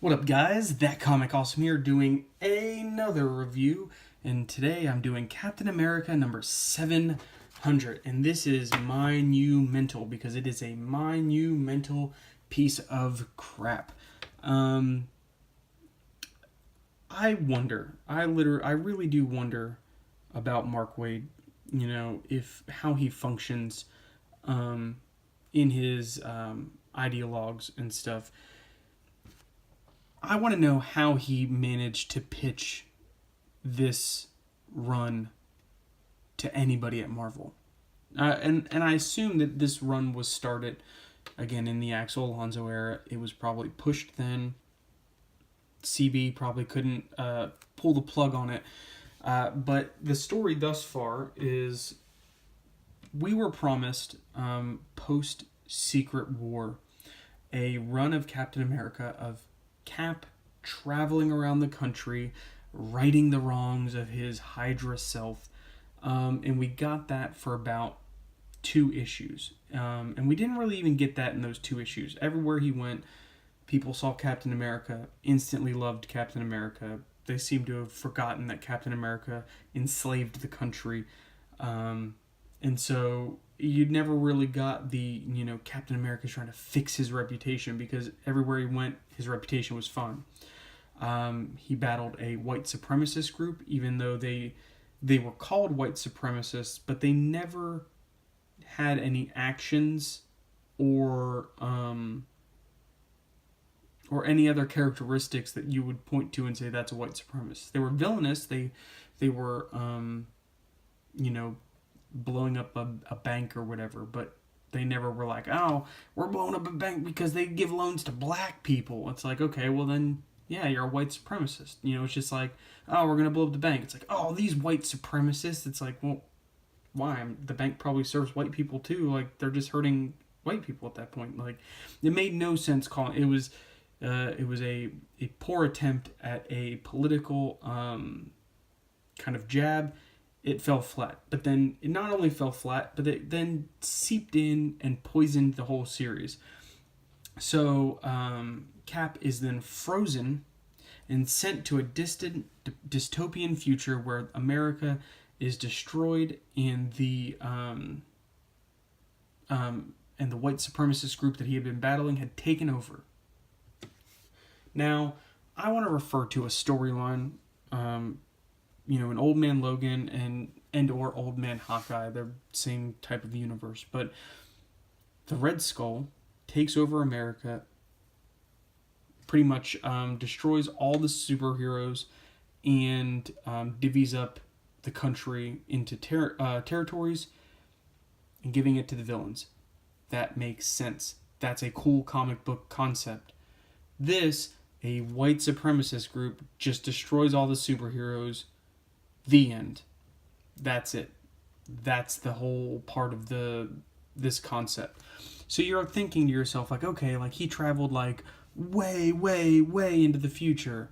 What up, guys? That Comic Awesome here doing another review, and today I'm doing Captain America number 700, and this is monumental because it is a monumental piece of crap. I really do wonder about Mark Waid. If how he functions, in his ideologues and stuff. I want to know how he managed to pitch this run to anybody at Marvel. And I assume that this run was started, again, in the Axel Alonso era. It was probably pushed then. CB probably couldn't pull the plug on it. But the story thus far is we were promised, post-Secret War, a run of Captain America of Cap traveling around the country, righting the wrongs of his Hydra self. And we got that for about 2 issues. And we didn't really even get that in those 2 issues. Everywhere he went, people saw Captain America, instantly loved Captain America. They seem to have forgotten that Captain America enslaved the country. And so you never really got the, Captain America's trying to fix his reputation, because everywhere he went, his reputation was fine. He battled a white supremacist group, even though they were called white supremacists, but they never had any actions or any other characteristics that you would point to and say that's a white supremacist. They were villainous. They were blowing up a bank or whatever, but they never were like, oh, we're blowing up a bank because they give loans to black people. It's like, okay, well then, yeah, you're a white supremacist. It's just like, oh, we're going to blow up the bank. It's like, oh, these white supremacists. It's like, well, why? The bank probably serves white people too. Like, they're just hurting white people at that point. Like, it made no sense calling it was a poor attempt at a political kind of jab. It fell flat. But then it not only fell flat, but it then seeped in and poisoned the whole series. So Cap is then frozen and sent to a distant dystopian future where America is destroyed and the white supremacist group that he had been battling had taken over. Now, I want to refer to a storyline, an Old Man Logan and or Old Man Hawkeye. They're same type of universe, but the Red Skull takes over America, pretty much destroys all the superheroes, and divvies up the country into territories and giving it to the villains. That makes sense. That's a cool comic book concept. This, a white supremacist group, just destroys all the superheroes. The end. That's it. That's the whole part of this concept. So you're thinking to yourself, like, okay, like he traveled like way, way, way into the future.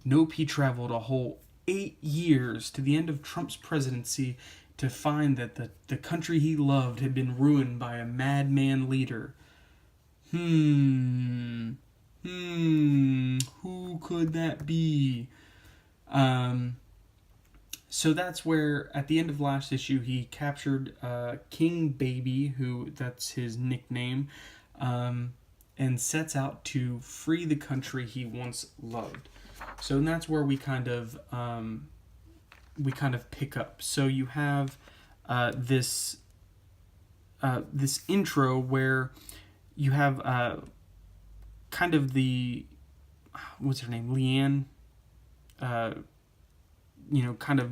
Nope, he traveled a whole 8 years to the end of Trump's presidency to find that the country he loved had been ruined by a madman leader. Who could that be? So that's where, at the end of last issue, he captured King Baby, that's his nickname, and sets out to free the country he once loved. So that's where we kind of pick up. So you have this intro where you have kind of the, what's her name, Leanne, kind of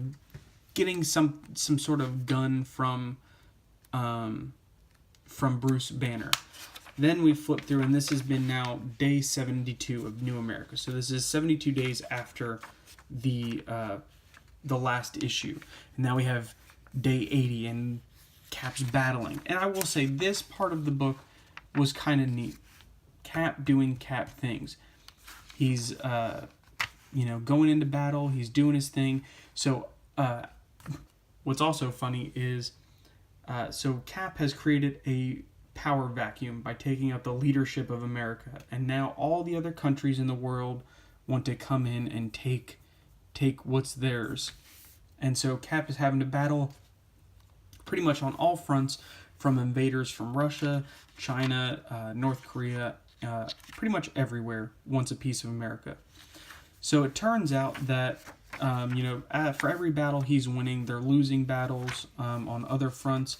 getting some sort of gun from Bruce Banner. Then we flip through, and this has been now day 72 of New America. So this is 72 days after the last issue. And now we have day 80, and Cap's battling. And I will say, this part of the book was kind of neat. Cap doing Cap things. He's going into battle. He's doing his thing. So what's also funny is, so Cap has created a power vacuum by taking out the leadership of America, and now all the other countries in the world want to come in and take what's theirs. And so Cap is having to battle pretty much on all fronts, from invaders from Russia, China, North Korea, pretty much everywhere wants a piece of America. So it turns out that for every battle he's winning, they're losing battles on other fronts.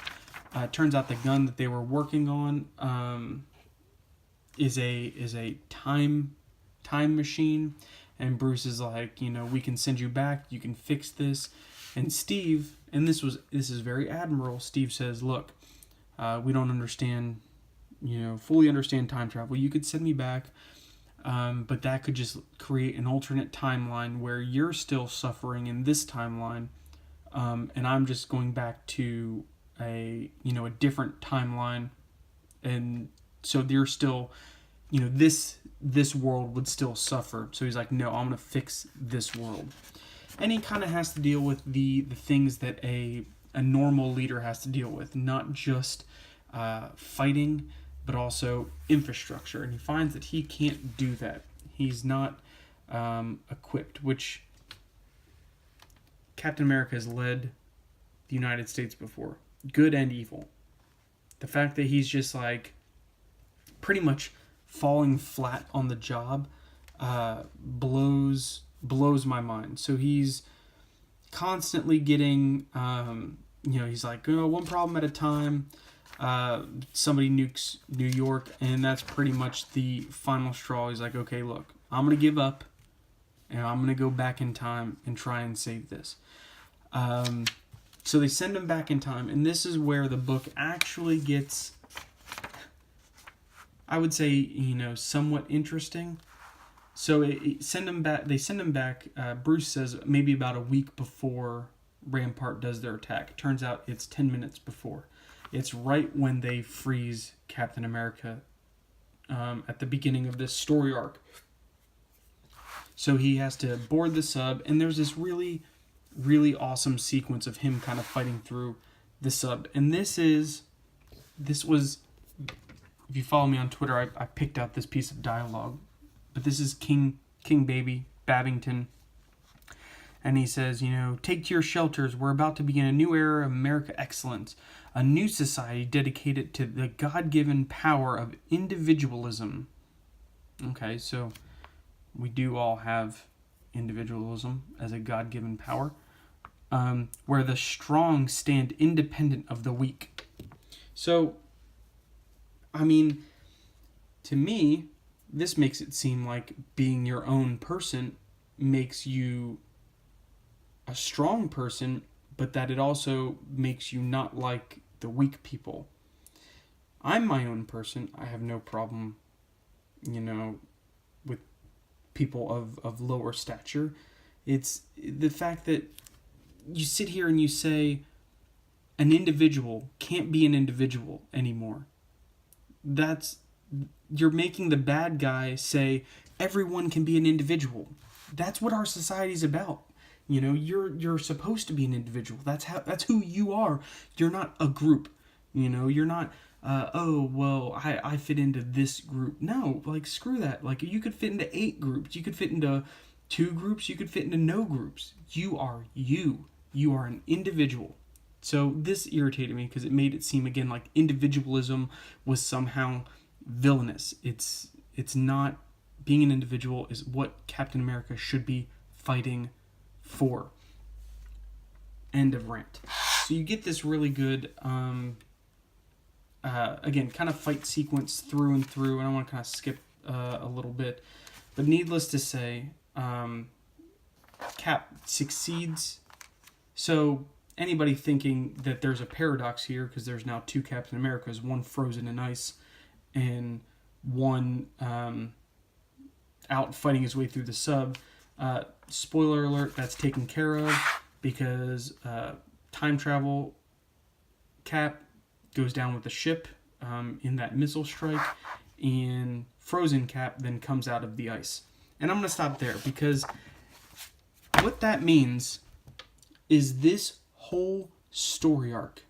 It turns out the gun that they were working on is a time machine, and Bruce is like, we can send you back, you can fix this. And Steve, and this is very admirable, Steve says, look, we don't understand, fully understand time travel. You could send me back, but that could just create an alternate timeline where you're still suffering in this timeline, and I'm just going back to a different timeline, and so they're still, this world would still suffer. So he's like, no, I'm gonna fix this world. And he kind of has to deal with the things that a normal leader has to deal with, not just fighting, but also infrastructure. And he finds that he can't do that. He's not equipped, which Captain America has led the United States before, good and evil. The fact that he's just like pretty much falling flat on the job blows my mind. So he's constantly getting, he's like, one problem at a time. Somebody nukes New York, and that's pretty much the final straw. He's like, okay, look, I'm going to give up, and I'm going to go back in time and try and save this. So they send him back in time, and this is where the book actually gets, I would say, somewhat interesting. So they send him back. Bruce says maybe about a week before Rampart does their attack. It turns out it's 10 minutes before. It's right when they freeze Captain America at the beginning of this story arc. So he has to board the sub, and there's this really, really awesome sequence of him kind of fighting through the sub. And this was, if you follow me on Twitter, I picked out this piece of dialogue. But this is King Baby Babington, and he says, take to your shelters. We're about to begin a new era of America excellence, a new society dedicated to the God-given power of individualism. Okay, so we do all have individualism as a God-given power, where the strong stand independent of the weak. So, to me, this makes it seem like being your own person makes you a strong person, but that it also makes you not like the weak people. I'm my own person. I have no problem, with people of lower stature. It's the fact that you sit here and you say an individual can't be an individual anymore. You're making the bad guy say everyone can be an individual. That's what our society's about. You're supposed to be an individual. That's who you are. You're not a group. You're not I fit into this group. No, screw that. You could fit into 8 groups. You could fit into 2 groups. You could fit into no groups. You are you. You are an individual. So this irritated me because it made it seem again like individualism was somehow villainous. It's not. Being an individual is what Captain America should be fighting for. End of rant. So you get this really good again kind of fight sequence through and through, and I want to kind of skip a little bit, but needless to say, Cap succeeds. So anybody thinking that there's a paradox here, because there's now 2 Captain Americas, one frozen in ice and one out fighting his way through the sub. Spoiler alert, that's taken care of because time travel Cap goes down with the ship in that missile strike, and frozen Cap then comes out of the ice. And I'm going to stop there because what that means is this whole story arc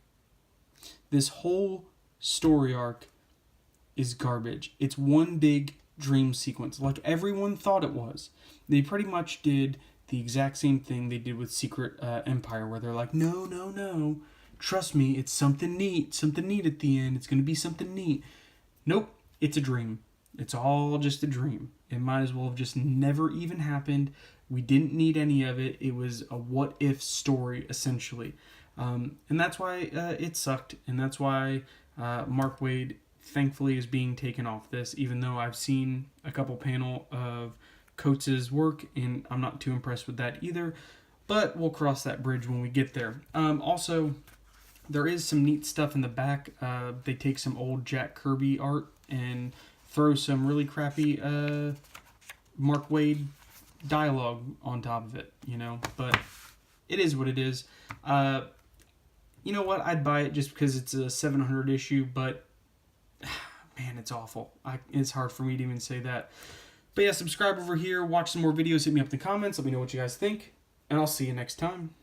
is garbage. It's one big dream sequence, like everyone thought it was. They pretty much did the exact same thing they did with Secret Empire, where they're like, no, no, no, trust me, it's something neat at the end. It's going to be something neat. Nope, it's a dream. It's all just a dream. It might as well have just never even happened. We didn't need any of it. It was a what if story, essentially. And that's why it sucked. And that's why Mark Waid, thankfully, is being taken off this, even though I've seen a couple panel of Coates' work, and I'm not too impressed with that either. But we'll cross that bridge when we get there. Also, there is some neat stuff in the back. They take some old Jack Kirby art and throw some really crappy Mark Waid dialogue on top of it, but it is what it is. You know what? I'd buy it just because it's a 700 issue, but man, it's awful. It's hard for me to even say that. But yeah, subscribe over here, watch some more videos, hit me up in the comments, let me know what you guys think, and I'll see you next time.